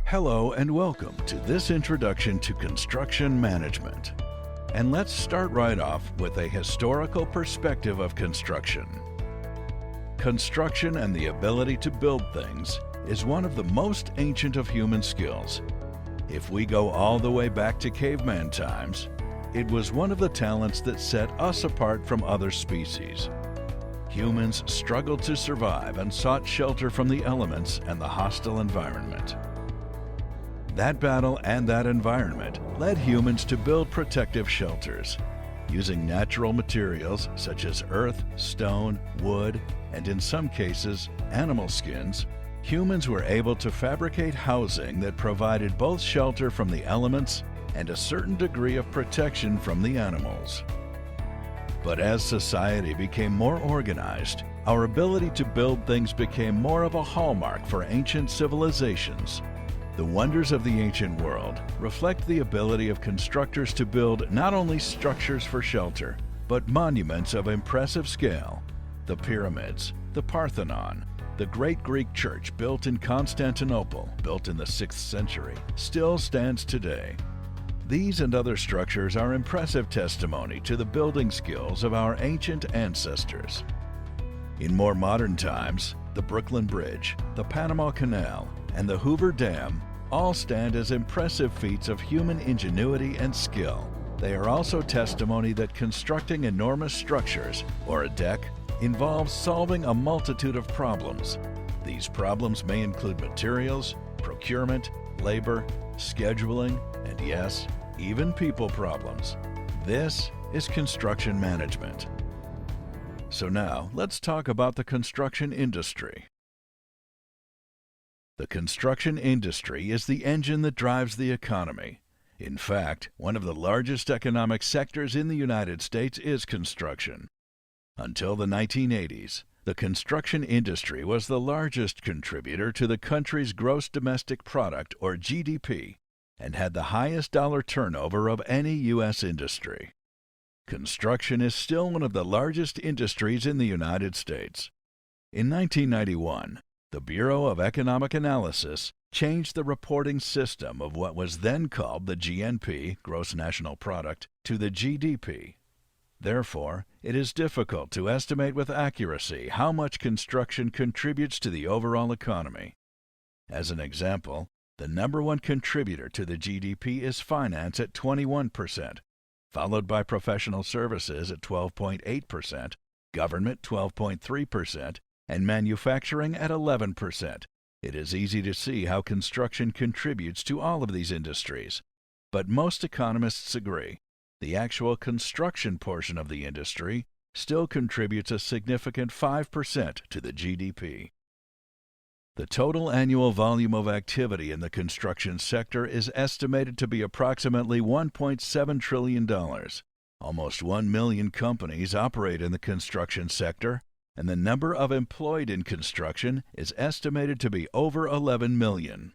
Hello and welcome to this introduction to construction management. And let's start right off with a historical perspective of construction. Construction and the ability to build things is one of the most ancient of human skills. If we go all the way back to caveman times, it was one of the talents that set us apart from other species. Humans struggled to survive and sought shelter from the elements and the hostile environment. That battle and that environment led humans to build protective shelters. Using natural materials such as earth, stone, wood, and in some cases, animal skins, humans were able to fabricate housing that provided both shelter from the elements and a certain degree of protection from the animals. But as society became more organized, our ability to build things became more of a hallmark for ancient civilizations. The wonders of the ancient world reflect the ability of constructors to build not only structures for shelter, but monuments of impressive scale. The pyramids, the Parthenon, the great Greek church built in Constantinople, built in the 6th century, still stands today. These and other structures are impressive testimony to the building skills of our ancient ancestors. In more modern times, the Brooklyn Bridge, the Panama Canal, and the Hoover Dam all stand as impressive feats of human ingenuity and skill. They are also testimony that constructing enormous structures, or a deck, involves solving a multitude of problems. These problems may include materials, procurement, labor, scheduling, and yes, even people problems. This is construction management. So now, let's talk about the construction industry. The construction industry is the engine that drives the economy. In fact, one of the largest economic sectors in the United States is construction. Until the 1980s, the construction industry was the largest contributor to the country's gross domestic product, or GDP, and had the highest dollar turnover of any U.S. industry. Construction is still one of the largest industries in the United States. In 1991, the Bureau of Economic Analysis changed the reporting system of what was then called the GNP, Gross National Product, to the GDP. Therefore, it is difficult to estimate with accuracy how much construction contributes to the overall economy. As an example, the number one contributor to the GDP is finance at 21%, followed by professional services at 12.8%, government 12.3%, and manufacturing at 11%. It is easy to see how construction contributes to all of these industries. But most economists agree the actual construction portion of the industry still contributes a significant 5% to the GDP. The total annual volume of activity in the construction sector is estimated to be approximately $1.7 trillion. Almost 1 million companies operate in the construction sector, and the number of employed in construction is estimated to be over 11 million.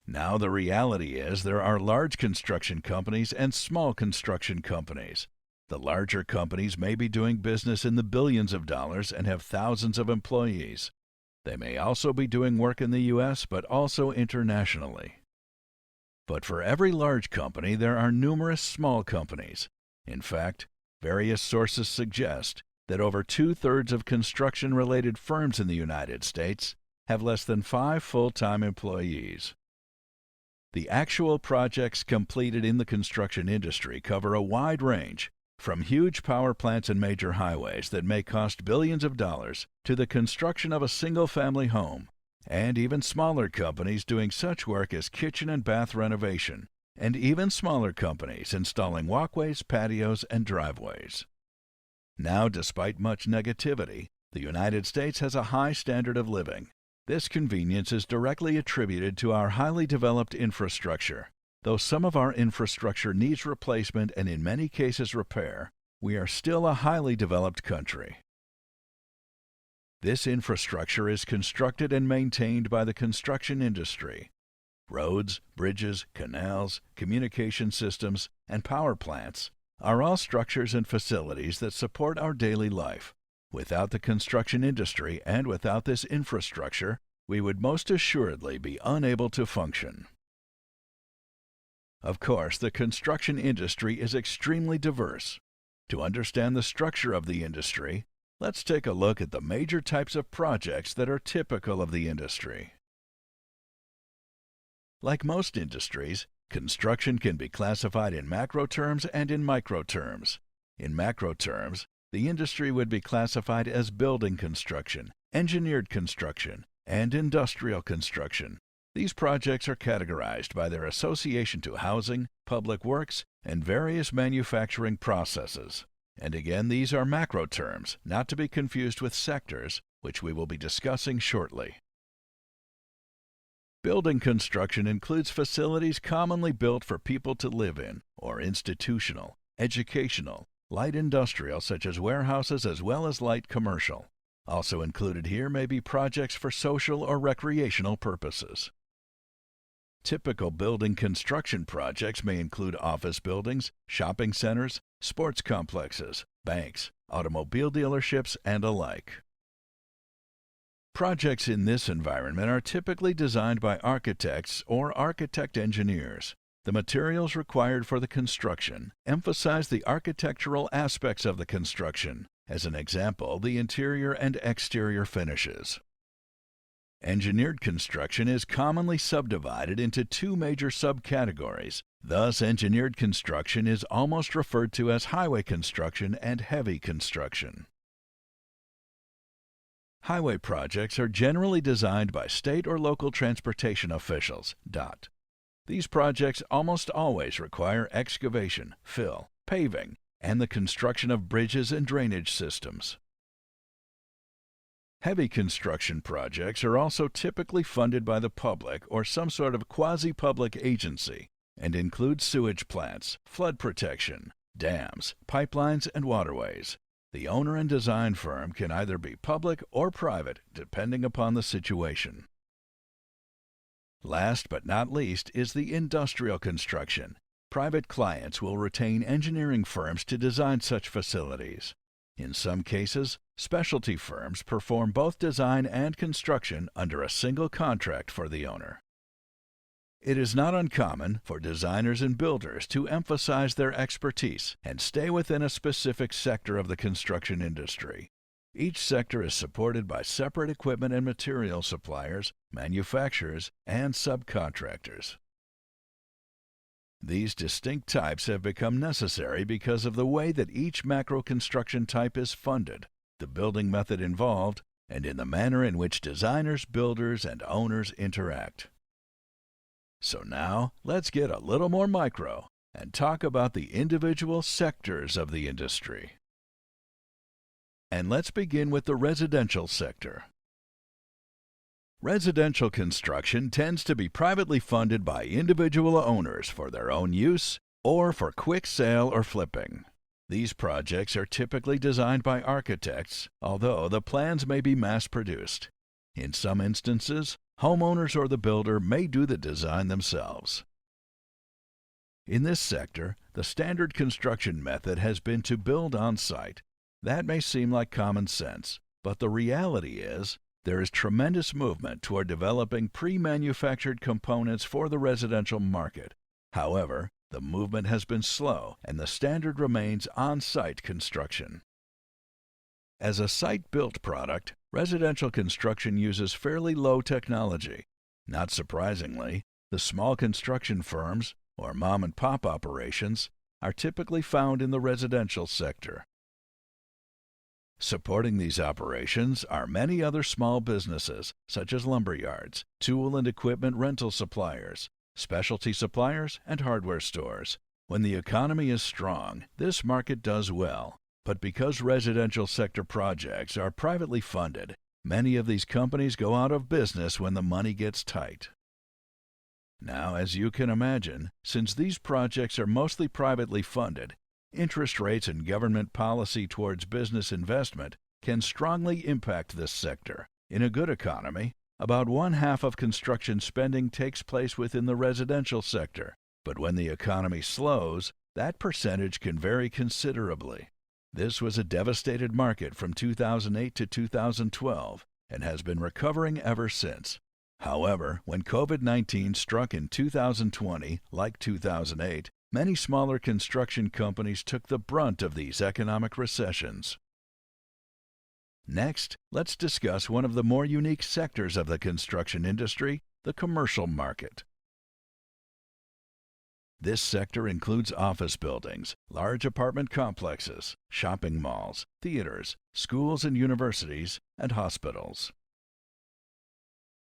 Now the reality is there are large construction companies and small construction companies. The larger companies may be doing business in the billions of dollars and have thousands of employees. They may also be doing work in the U.S. but also internationally. But for every large company, there are numerous small companies. In fact, various sources suggest that over 2/3 of construction-related firms in the United States have less than 5 full-time employees. The actual projects completed in the construction industry cover a wide range, from huge power plants and major highways that may cost billions of dollars to the construction of a single-family home, and even smaller companies doing such work as kitchen and bath renovation, and even smaller companies installing walkways, patios, and driveways. Now, despite much negativity, the United States has a high standard of living. This convenience is directly attributed to our highly developed infrastructure. Though some of our infrastructure needs replacement and in many cases repair, we are still a highly developed country. This infrastructure is constructed and maintained by the construction industry. Roads, bridges, canals, communication systems, and power plants are all structures and facilities that support our daily life. Without the construction industry and without this infrastructure, we would most assuredly be unable to function. Of course, the construction industry is extremely diverse. To understand the structure of the industry, let's take a look at the major types of projects that are typical of the industry. Like most industries, construction can be classified in macro terms and in micro terms. In macro terms, the industry would be classified as building construction, engineered construction, and industrial construction. These projects are categorized by their association to housing, public works, and various manufacturing processes. And again, these are macro terms, not to be confused with sectors, which we will be discussing shortly. Building construction includes facilities commonly built for people to live in, or institutional, educational, light industrial such as warehouses as well as light commercial. Also included here may be projects for social or recreational purposes. Typical building construction projects may include office buildings, shopping centers, sports complexes, banks, automobile dealerships, and alike. Projects in this environment are typically designed by architects or architect engineers. The materials required for the construction emphasize the architectural aspects of the construction, as an example, the interior and exterior finishes. Engineered construction is commonly subdivided into two major subcategories. Thus, engineered construction is almost referred to as highway construction and heavy construction. Highway projects are generally designed by state or local transportation officials, DOT. These projects almost always require excavation, fill, paving, and the construction of bridges and drainage systems. Heavy construction projects are also typically funded by the public or some sort of quasi-public agency and include sewage plants, flood protection, dams, pipelines, and waterways. The owner and design firm can either be public or private, depending upon the situation. Last but not least is the industrial construction. Private clients will retain engineering firms to design such facilities. In some cases, specialty firms perform both design and construction under a single contract for the owner. It is not uncommon for designers and builders to emphasize their expertise and stay within a specific sector of the construction industry. Each sector is supported by separate equipment and material suppliers, manufacturers, and subcontractors. These distinct types have become necessary because of the way that each macro construction type is funded, the building method involved, and in the manner in which designers, builders, and owners interact. So now, let's get a little more micro and talk about the individual sectors of the industry. And let's begin with the residential sector. Residential construction tends to be privately funded by individual owners for their own use or for quick sale or flipping. These projects are typically designed by architects, although the plans may be mass-produced. In some instances, homeowners or the builder may do the design themselves. In this sector, the standard construction method has been to build on-site. That may seem like common sense, but the reality is, there is tremendous movement toward developing pre-manufactured components for the residential market. However, the movement has been slow, and the standard remains on-site construction. As a site-built product, residential construction uses fairly low technology. Not surprisingly, the small construction firms, or mom-and-pop operations, are typically found in the residential sector. Supporting these operations are many other small businesses, such as lumber yards, tool and equipment rental suppliers, specialty suppliers, and hardware stores. When the economy is strong, this market does well. But because residential sector projects are privately funded, many of these companies go out of business when the money gets tight. Now, as you can imagine, since these projects are mostly privately funded, interest rates and government policy towards business investment can strongly impact this sector. In a good economy, about 1/2 of construction spending takes place within the residential sector, but when the economy slows, that percentage can vary considerably. This was a devastated market from 2008 to 2012 and has been recovering ever since. However, when COVID-19 struck in 2020, like 2008, many smaller construction companies took the brunt of these economic recessions. Next, let's discuss one of the more unique sectors of the construction industry, the commercial market. This sector includes office buildings, large apartment complexes, shopping malls, theaters, schools and universities, and hospitals.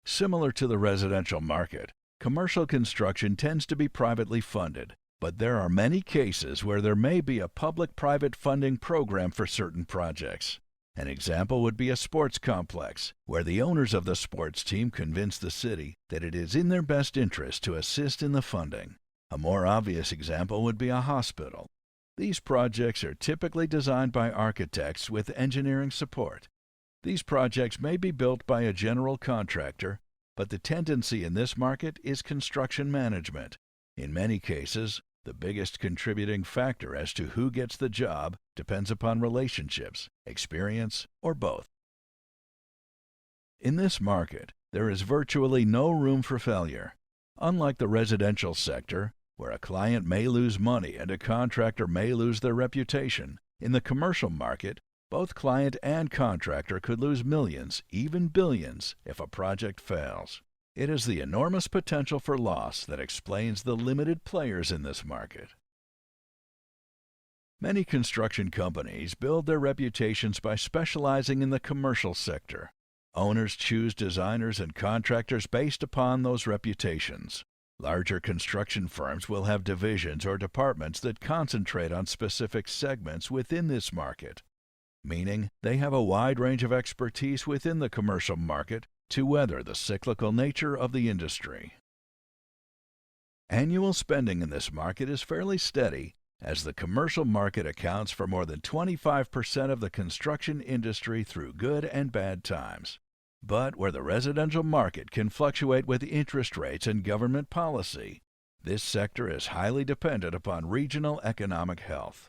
Similar to the residential market, commercial construction tends to be privately funded, but there are many cases where there may be a public-private funding program for certain projects. An example would be a sports complex, where the owners of the sports team convince the city that it is in their best interest to assist in the funding. A more obvious example would be a hospital. These projects are typically designed by architects with engineering support. These projects may be built by a general contractor, but the tendency in this market is construction management. In many cases, the biggest contributing factor as to who gets the job depends upon relationships, experience, or both. In this market, there is virtually no room for failure. Unlike the residential sector, where a client may lose money and a contractor may lose their reputation, in the commercial market, both client and contractor could lose millions, even billions, if a project fails. It is the enormous potential for loss that explains the limited players in this market. Many construction companies build their reputations by specializing in the commercial sector. Owners choose designers and contractors based upon those reputations. Larger construction firms will have divisions or departments that concentrate on specific segments within this market, meaning they have a wide range of expertise within the commercial market to weather the cyclical nature of the industry. Annual spending in this market is fairly steady, as the commercial market accounts for more than 25% of the construction industry through good and bad times. But where the residential market can fluctuate with interest rates and government policy, this sector is highly dependent upon regional economic health.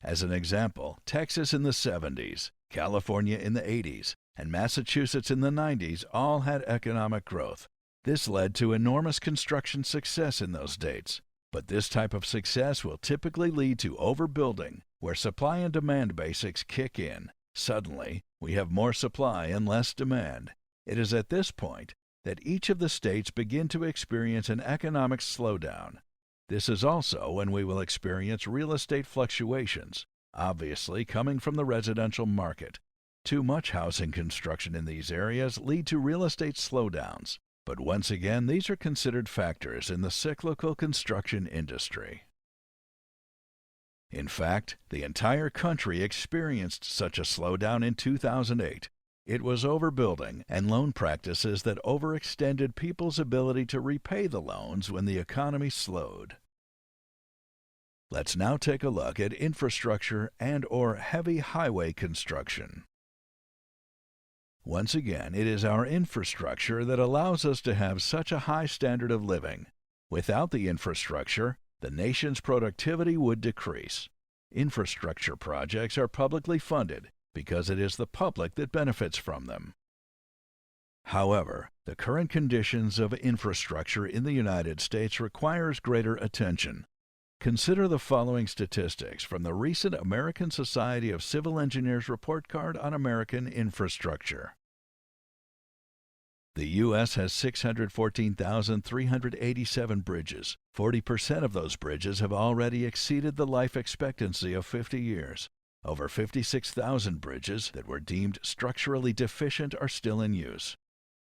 As an example, Texas in the 70s, California in the 80s, and Massachusetts in the 90s all had economic growth. This led to enormous construction success in those states. But this type of success will typically lead to overbuilding, where supply and demand basics kick in. Suddenly, we have more supply and less demand. It is at this point that each of the states begin to experience an economic slowdown. This is also when we will experience real estate fluctuations, obviously coming from the residential market. Too much housing construction in these areas lead to real estate slowdowns, but once again these are considered factors in the cyclical construction industry. In fact, the entire country experienced such a slowdown in 2008. It was overbuilding and loan practices that overextended people's ability to repay the loans when the economy slowed. Let's now take a look at infrastructure and/or heavy highway construction. Once again, it is our infrastructure that allows us to have such a high standard of living. Without the infrastructure, the nation's productivity would decrease. Infrastructure projects are publicly funded because it is the public that benefits from them. However, the current conditions of infrastructure in the United States requires greater attention. Consider the following statistics from the recent American Society of Civil Engineers report card on American infrastructure. The U.S. has 614,387 bridges. 40% of those bridges have already exceeded the life expectancy of 50 years. Over 56,000 bridges that were deemed structurally deficient are still in use.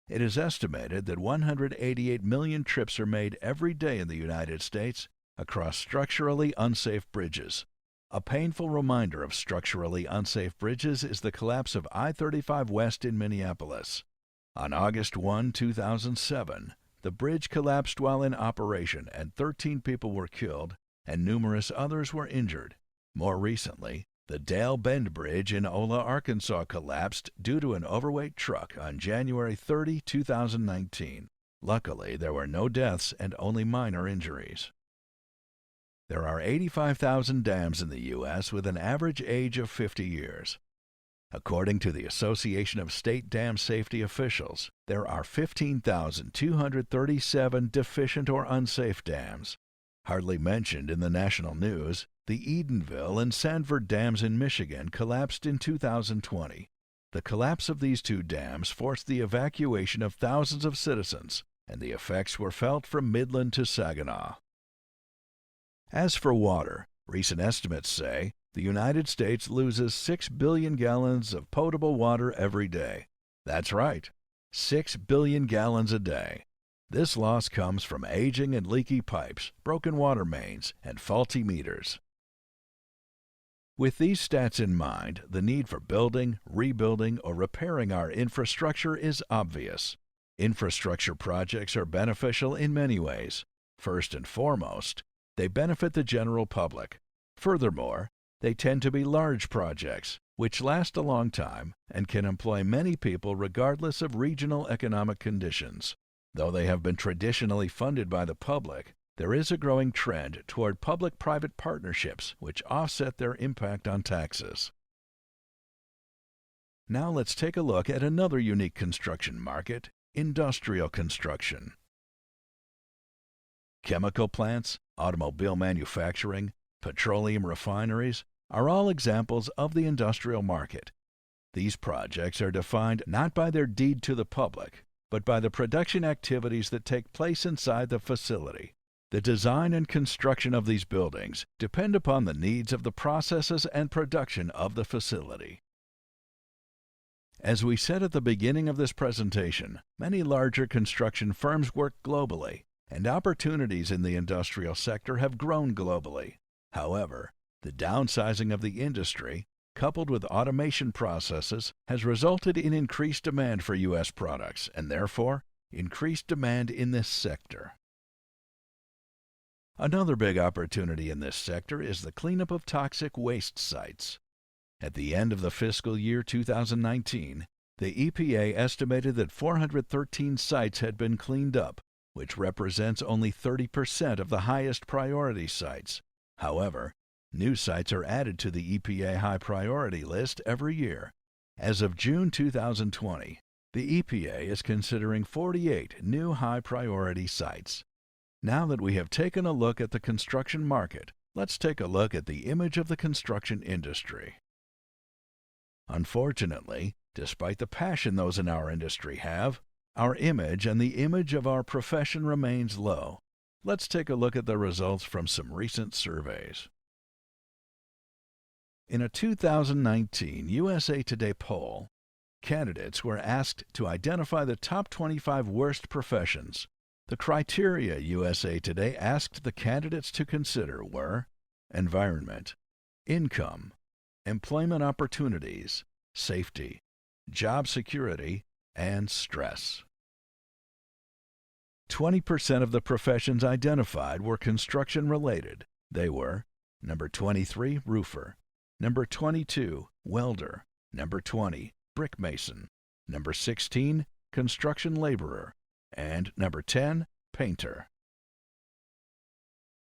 It is estimated that 188 million trips are made every day in the United States across structurally unsafe bridges. A painful reminder of structurally unsafe bridges is the collapse of I-35 West in Minneapolis. On August 1, 2007, the bridge collapsed while in operation and 13 people were killed and numerous others were injured. More recently, the Dale Bend Bridge in Ola, Arkansas collapsed due to an overweight truck on January 30, 2019. Luckily, there were no deaths and only minor injuries. There are 85,000 dams in the U.S. with an average age of 50 years. According to the Association of State Dam Safety Officials, there are 15,237 deficient or unsafe dams. Hardly mentioned in the national news, the Edenville and Sanford dams in Michigan collapsed in 2020. The collapse of these two dams forced the evacuation of thousands of citizens, and the effects were felt from Midland to Saginaw. As for water, recent estimates say the United States loses 6 billion gallons of potable water every day. That's right, 6 billion gallons a day. This loss comes from aging and leaky pipes, broken water mains, and faulty meters. With these stats in mind, the need for building, rebuilding, or repairing our infrastructure is obvious. Infrastructure projects are beneficial in many ways. First and foremost, they benefit the general public. Furthermore, they tend to be large projects, which last a long time and can employ many people regardless of regional economic conditions. Though they have been traditionally funded by the public, there is a growing trend toward public-private partnerships which offset their impact on taxes. Now let's take a look at another unique construction market, industrial construction. Chemical plants, automobile manufacturing, petroleum refineries are all examples of the industrial market. These projects are defined not by their deed to the public, but by the production activities that take place inside the facility. The design and construction of these buildings depend upon the needs of the processes and production of the facility. As we said at the beginning of this presentation, many larger construction firms work globally, and opportunities in the industrial sector have grown globally. However, the downsizing of the industry, coupled with automation processes, has resulted in increased demand for U.S. products and therefore increased demand in this sector. Another big opportunity in this sector is the cleanup of toxic waste sites. At the end of the fiscal year 2019, the EPA estimated that 413 sites had been cleaned up, which represents only 30% of the highest priority sites. However, new sites are added to the EPA high priority list every year. As of June 2020, the EPA is considering 48 new high priority sites. Now that we have taken a look at the construction market, let's take a look at the image of the construction industry. Unfortunately, despite the passion those in our industry have, our image and the image of our profession remains low. Let's take a look at the results from some recent surveys. In a 2019 USA Today poll, candidates were asked to identify the top 25 worst professions. The criteria USA Today asked the candidates to consider were environment, income, employment opportunities, safety, job security, and stress. 20% of the professions identified were construction-related. They were number 23, roofer, number 22, welder, number 20, brick mason, number 16, construction laborer, and number 10, painter.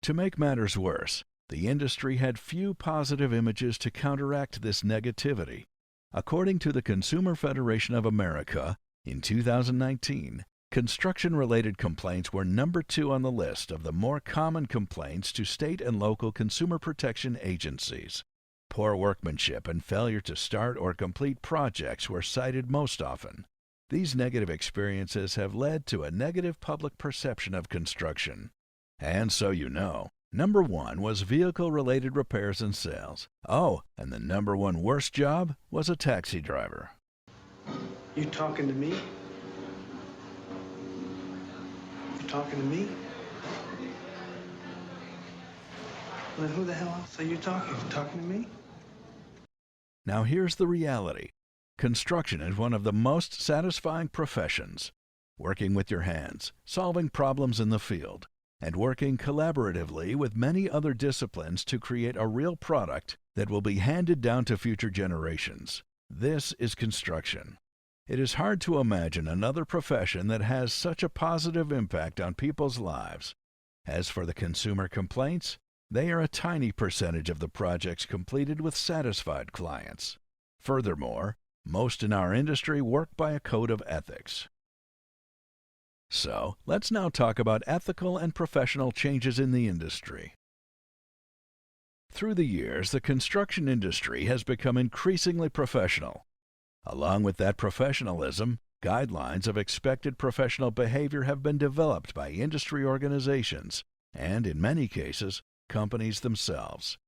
To make matters worse, the industry had few positive images to counteract this negativity. According to the Consumer Federation of America, in 2019, construction-related complaints were number 2 on the list of the more common complaints to state and local consumer protection agencies. Poor workmanship and failure to start or complete projects were cited most often. These negative experiences have led to a negative public perception of construction. And so you know, number 1 was vehicle-related repairs and sales. Oh, and the number 1 worst job was a taxi driver. You talking to me? You talking to me? Well, who the hell else are you talking? You talking to me? Now here's the reality. Construction is one of the most satisfying professions. Working with your hands, solving problems in the field, and working collaboratively with many other disciplines to create a real product that will be handed down to future generations. This is construction. It is hard to imagine another profession that has such a positive impact on people's lives. As for the consumer complaints, They are a tiny percentage of the projects completed with satisfied clients. Furthermore, most in our industry work by a code of ethics. So, let's now talk about ethical and professional changes in the industry. Through the years, the construction industry has become increasingly professional. Along with that professionalism, guidelines of expected professional behavior have been developed by industry organizations and, in many cases, companies themselves.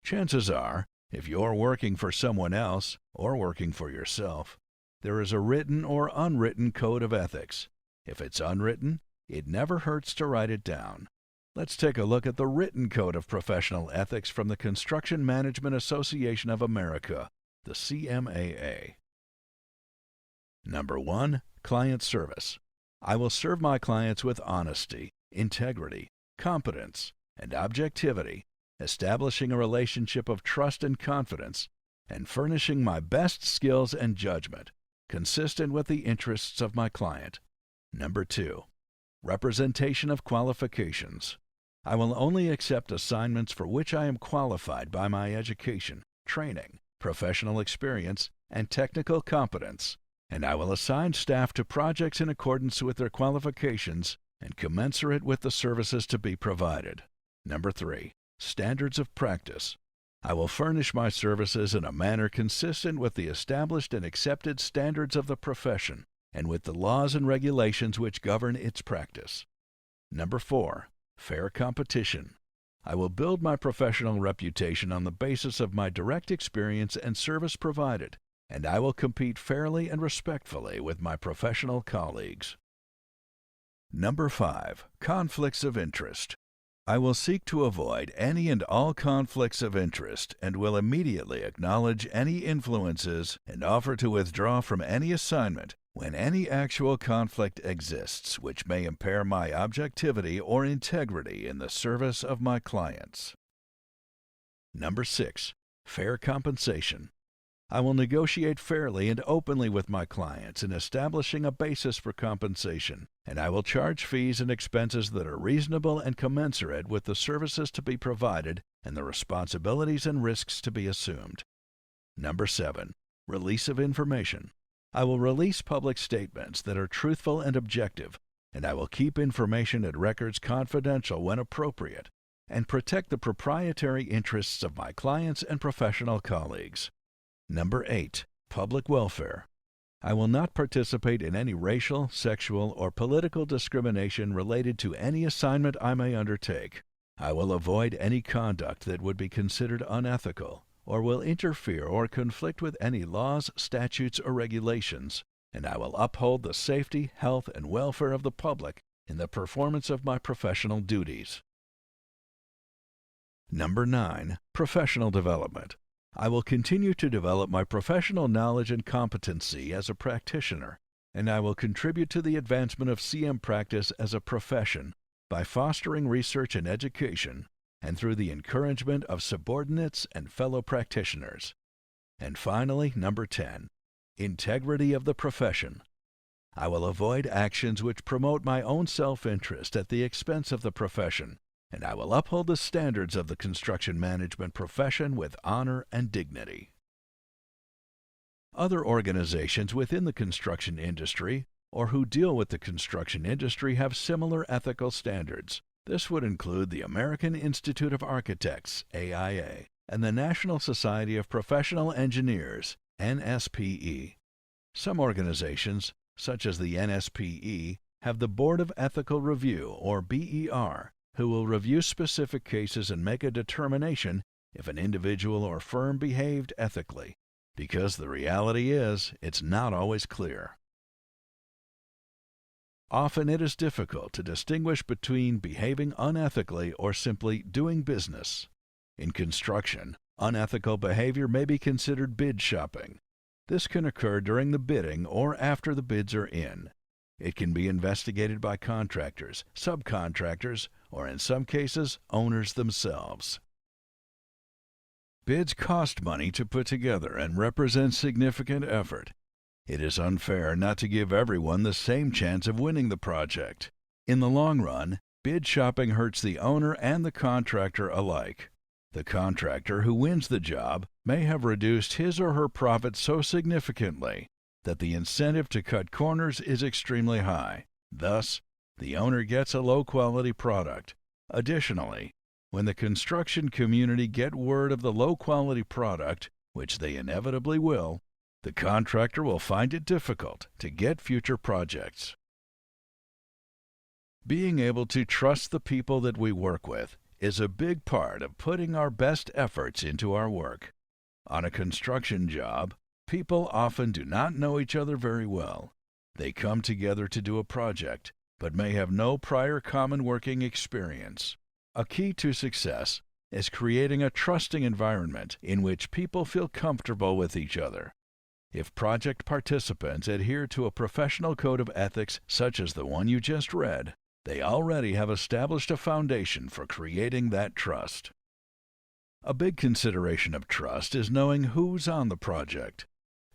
Chances are, if you're working for someone else or working for yourself, there is a written or unwritten code of ethics. If it's unwritten, it never hurts to write it down. Let's take a look at the written code of professional ethics from the Construction Management Association of America, the CMAA. Number 1. Client service. I will serve my clients with honesty, integrity, competence, and objectivity, establishing a relationship of trust and confidence, and furnishing my best skills and judgment, consistent with the interests of my client. Number 2. Representation of qualifications. I will only accept assignments for which I am qualified by my education, training, professional experience, and technical competence, and I will assign staff to projects in accordance with their qualifications and commensurate with the services to be provided. Number 3. Standards of practice. I will furnish my services in a manner consistent with the established and accepted standards of the profession and with the laws and regulations which govern its practice. Number 4. Fair competition. I will build my professional reputation on the basis of my direct experience and service provided, and I will compete fairly and respectfully with my professional colleagues. Number 5. Conflicts of interest. I will seek to avoid any and all conflicts of interest and will immediately acknowledge any influences and offer to withdraw from any assignment when any actual conflict exists which may impair my objectivity or integrity in the service of my clients. Number 6. Fair compensation. I will negotiate fairly and openly with my clients in establishing a basis for compensation, and I will charge fees and expenses that are reasonable and commensurate with the services to be provided and the responsibilities and risks to be assumed. Number 7. Release of information. I will release public statements that are truthful and objective, and I will keep information and records confidential when appropriate, and protect the proprietary interests of my clients and professional colleagues. Number 8. Public welfare. I will not participate in any racial, sexual, or political discrimination related to any assignment I may undertake. I will avoid any conduct that would be considered unethical, or will interfere or conflict with any laws, statutes, or regulations, and I will uphold the safety, health, and welfare of the public in the performance of my professional duties. Number 9. Professional development. I will continue to develop my professional knowledge and competency as a practitioner, and I will contribute to the advancement of CM practice as a profession by fostering research and education, and through the encouragement of subordinates and fellow practitioners. And finally, number 10. Integrity of the profession. I will avoid actions which promote my own self-interest at the expense of the profession, and I will uphold the standards of the construction management profession with honor and dignity. Other organizations within the construction industry or who deal with the construction industry have similar ethical standards. This would include the American Institute of Architects, AIA, and the National Society of Professional Engineers, NSPE. Some organizations, such as the NSPE, have the Board of Ethical Review, or BER, who will review specific cases and make a determination if an individual or firm behaved ethically, because the reality is, it's not always clear. Often it is difficult to distinguish between behaving unethically or simply doing business. In construction, unethical behavior may be considered bid shopping. This can occur during the bidding or after the bids are in. It can be investigated by contractors, subcontractors, or in some cases, owners themselves. Bids cost money to put together and represent significant effort. It is unfair not to give everyone the same chance of winning the project. In the long run, Bid shopping hurts the owner and the contractor alike. The contractor who wins the job may have reduced his or her profit so significantly that the incentive to cut corners is extremely high. Thus, the owner gets a low-quality product. Additionally, when the construction community get word of the low-quality product, which they inevitably will, the contractor will find it difficult to get future projects. Being able to trust the people that we work with is a big part of putting our best efforts into our work. On a construction job, people often do not know each other very well. They come together to do a project, but may have no prior common working experience. A key to success is creating a trusting environment in which people feel comfortable with each other. If project participants adhere to a professional code of ethics such as the one you just read, they already have established a foundation for creating that trust. A big consideration of trust is knowing who's on the project.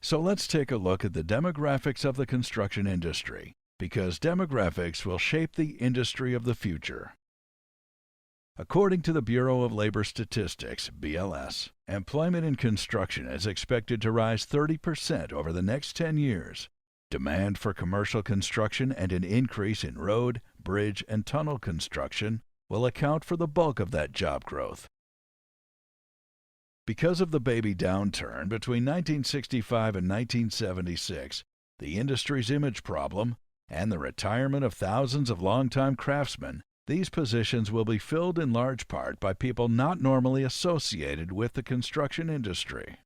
So let's take a look at the demographics of the construction industry, because demographics will shape the industry of the future. According to the Bureau of Labor Statistics, BLS, employment in construction is expected to rise 30% over the next 10 years. Demand for commercial construction and an increase in road, bridge, and tunnel construction will account for the bulk of that job growth. Because of the baby downturn between 1965 and 1976, the industry's image problem, and the retirement of thousands of longtime craftsmen, these positions will be filled in large part by people not normally associated with the construction industry.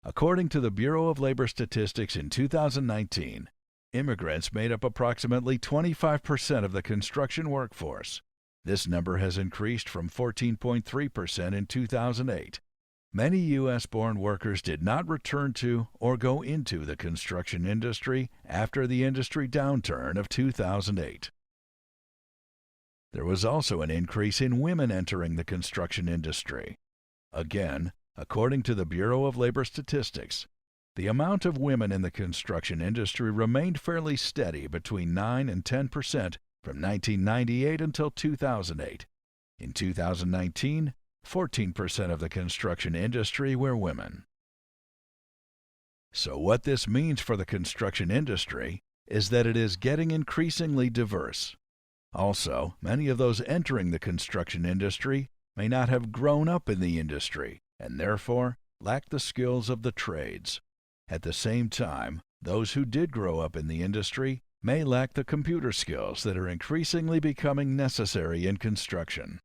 According to the Bureau of Labor Statistics in 2019, immigrants made up approximately 25% of the construction workforce. This number has increased from 14.3% in 2008. Many U.S.-born workers did not return to or go into the construction industry after the industry downturn of 2008. There was also an increase in women entering the construction industry. Again, according to the Bureau of Labor Statistics, the amount of women in the construction industry remained fairly steady between 9 and 10% from 1998 until 2008. In 2019, 14% of the construction industry were women. So what this means for the construction industry is that it is getting increasingly diverse. Also, many of those entering the construction industry may not have grown up in the industry and therefore lack the skills of the trades. At the same time, those who did grow up in the industry may lack the computer skills that are increasingly becoming necessary in construction.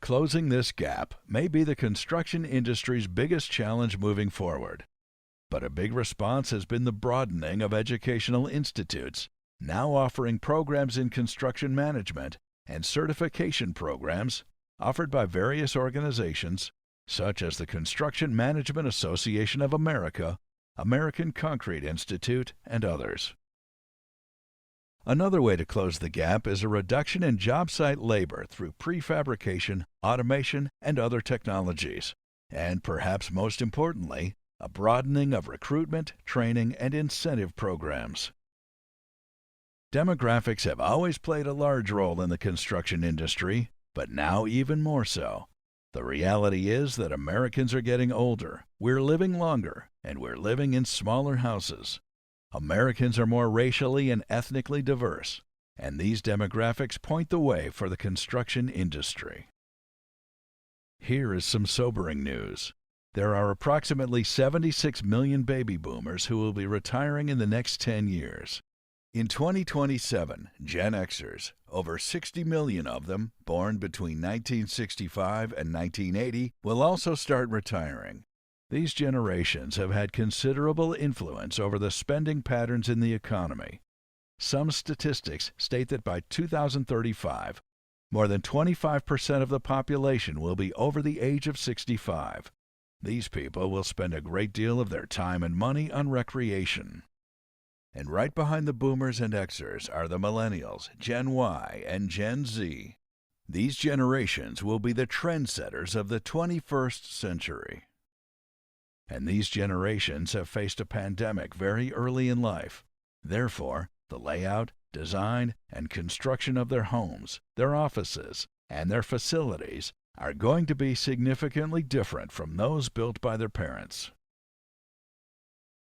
Closing this gap may be the construction industry's biggest challenge moving forward. But a big response has been the broadening of educational institutes, now offering programs in construction management and certification programs offered by various organizations such as the Construction Management Association of America, American Concrete Institute, and others. Another way to close the gap is a reduction in job site labor through prefabrication, automation, and other technologies. And perhaps most importantly, a broadening of recruitment, training, and incentive programs. Demographics have always played a large role in the construction industry, but now even more so. The reality is that Americans are getting older, we're living longer, and we're living in smaller houses. Americans are more racially and ethnically diverse, and these demographics point the way for the construction industry. Here is some sobering news. There are approximately 76 million baby boomers who will be retiring in the next 10 years. In 2027, Gen Xers, over 60 million of them, born between 1965 and 1980, will also start retiring. These generations have had considerable influence over the spending patterns in the economy. Some statistics state that by 2035, more than 25% of the population will be over the age of 65. These people will spend a great deal of their time and money on recreation. And right behind the boomers and Xers are the millennials, Gen Y, and Gen Z. These generations will be the trendsetters of the 21st century. And these generations have faced a pandemic very early in life. Therefore, the layout, design, and construction of their homes, their offices, and their facilities are going to be significantly different from those built by their parents.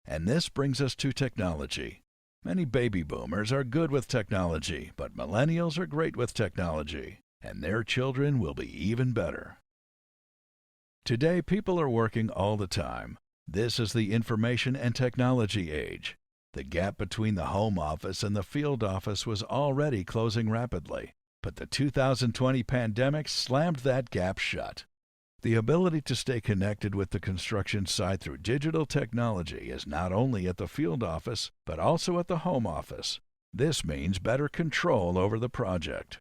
And this brings us to technology. Many baby boomers are good with technology, but millennials are great with technology, and their children will be even better. Today, people are working all the time. This is the information and technology age. The gap between the home office and the field office was already closing rapidly, but the 2020 pandemic slammed that gap shut. The ability to stay connected with the construction site through digital technology is not only at the field office, but also at the home office. This means better control over the project.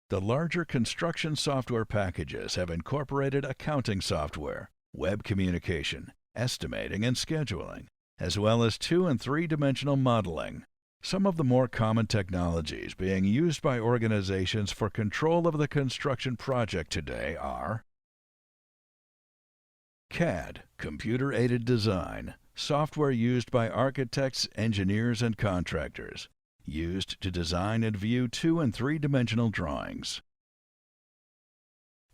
The larger construction software packages have incorporated accounting software, web communication, estimating and scheduling, as well as 2- and 3-dimensional modeling. Some of the more common technologies being used by organizations for control of the construction project today are CAD, computer-aided design, software used by architects, engineers, and contractors, used to design and view 2- and 3-dimensional drawings.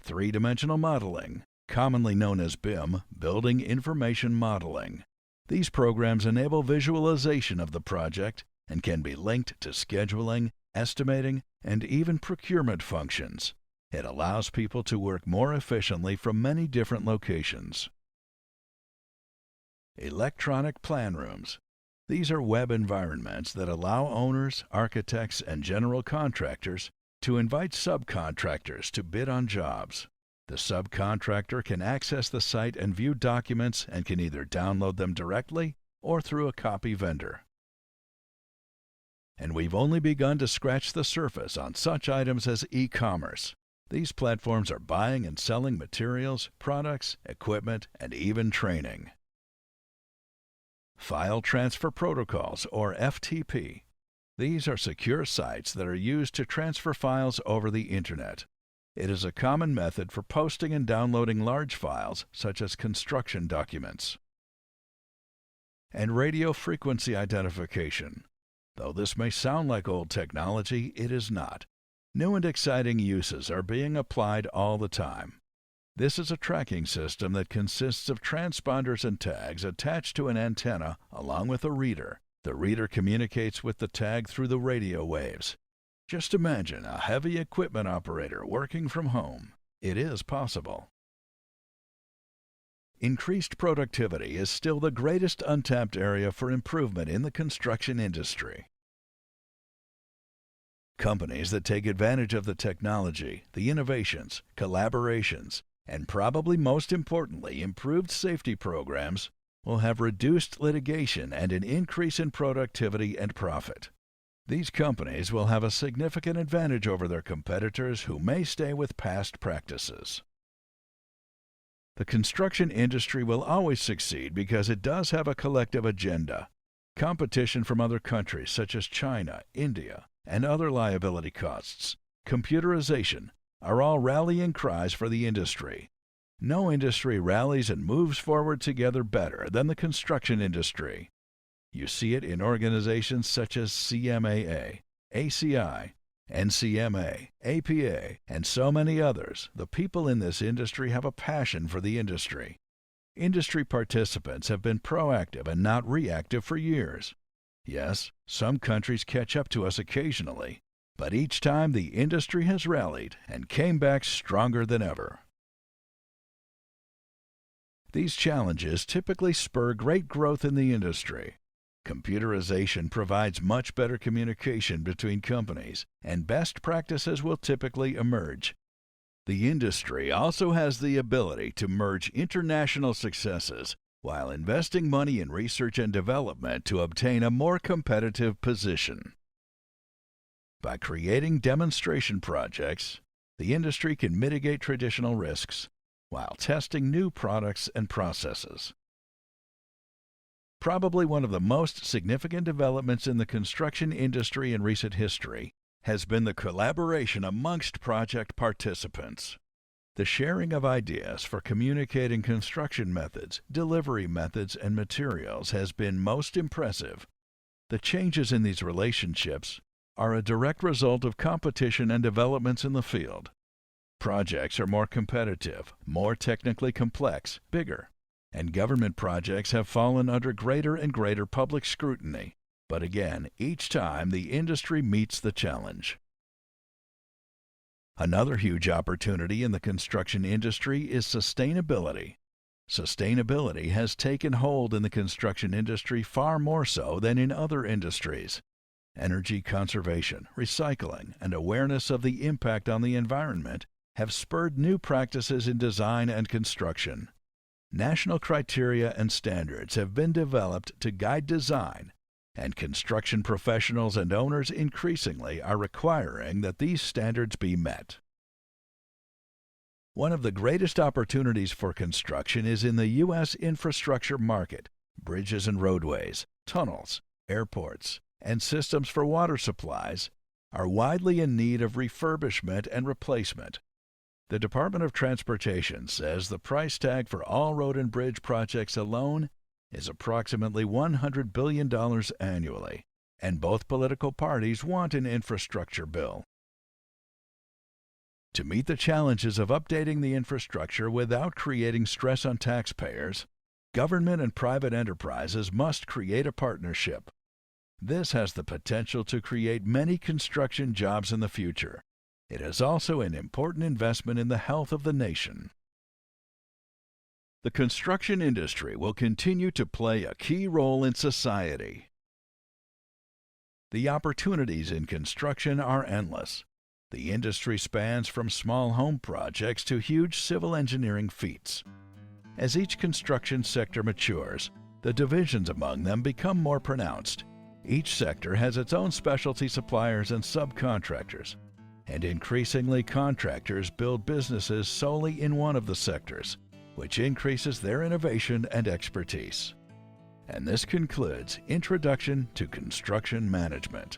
3-dimensional modeling, commonly known as BIM, Building Information Modeling. These programs enable visualization of the project and can be linked to scheduling, estimating, and even procurement functions. It allows people to work more efficiently from many different locations. Electronic plan rooms. These are web environments that allow owners, architects, and general contractors to invite subcontractors to bid on jobs. The subcontractor can access the site and view documents and can either download them directly or through a copy vendor. And we've only begun to scratch the surface on such items as e-commerce. These platforms are buying and selling materials, products, equipment, and even training. File Transfer Protocols, or FTP. These are secure sites that are used to transfer files over the Internet. It is a common method for posting and downloading large files, such as construction documents. And radio frequency identification. Though this may sound like old technology, it is not. New and exciting uses are being applied all the time. This is a tracking system that consists of transponders and tags attached to an antenna along with a reader. The reader communicates with the tag through the radio waves. Just imagine a heavy equipment operator working from home. It is possible. Increased productivity is still the greatest untapped area for improvement in the construction industry. Companies that take advantage of the technology, the innovations, collaborations, and probably most importantly, improved safety programs will have reduced litigation and an increase in productivity and profit. These companies will have a significant advantage over their competitors who may stay with past practices. The construction industry will always succeed because it does have a collective agenda. Competition from other countries such as China, India, and other liability costs, computerization, are all rallying cries for the industry. No industry rallies and moves forward together better than the construction industry. You see it in organizations such as CMAA, ACI, NCMA, APA, and so many others. The people in this industry have a passion for the industry. Industry participants have been proactive and not reactive for years. Yes, some countries catch up to us occasionally, but each time the industry has rallied and came back stronger than ever. These challenges typically spur great growth in the industry. Computerization provides much better communication between companies, and best practices will typically emerge. The industry also has the ability to merge international successes while investing money in research and development to obtain a more competitive position. By creating demonstration projects, the industry can mitigate traditional risks while testing new products and processes. Probably one of the most significant developments in the construction industry in recent history has been the collaboration amongst project participants. The sharing of ideas for communicating construction methods, delivery methods, and materials has been most impressive. The changes in these relationships are a direct result of competition and developments in the field. Projects are more competitive, more technically complex, bigger, and government projects have fallen under greater and greater public scrutiny. But again, each time the industry meets the challenge. Another huge opportunity in the construction industry is sustainability. Sustainability has taken hold in the construction industry far more so than in other industries. Energy conservation, recycling, and awareness of the impact on the environment have spurred new practices in design and construction. National criteria and standards have been developed to guide design, and construction professionals and owners increasingly are requiring that these standards be met. One of the greatest opportunities for construction is in the U.S. infrastructure market. Bridges and roadways, tunnels, airports, and systems for water supplies are widely in need of refurbishment and replacement. The Department of Transportation says the price tag for all road and bridge projects alone is approximately $100 billion annually, and both political parties want an infrastructure bill. To meet the challenges of updating the infrastructure without creating stress on taxpayers, government and private enterprises must create a partnership. This has the potential to create many construction jobs in the future. It is also an important investment in the health of the nation. The construction industry will continue to play a key role in society. The opportunities in construction are endless. The industry spans from small home projects to huge civil engineering feats. As each construction sector matures, the divisions among them become more pronounced. Each sector has its own specialty suppliers and subcontractors, and increasingly contractors build businesses solely in one of the sectors, which increases their innovation and expertise. And this concludes Introduction to Construction Management.